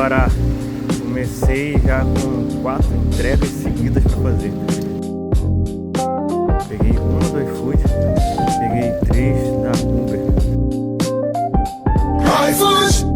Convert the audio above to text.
parar. Comecei já com 4 entregas seguidas para fazer. Peguei uma do iFood, peguei 3 da Uber. iFood!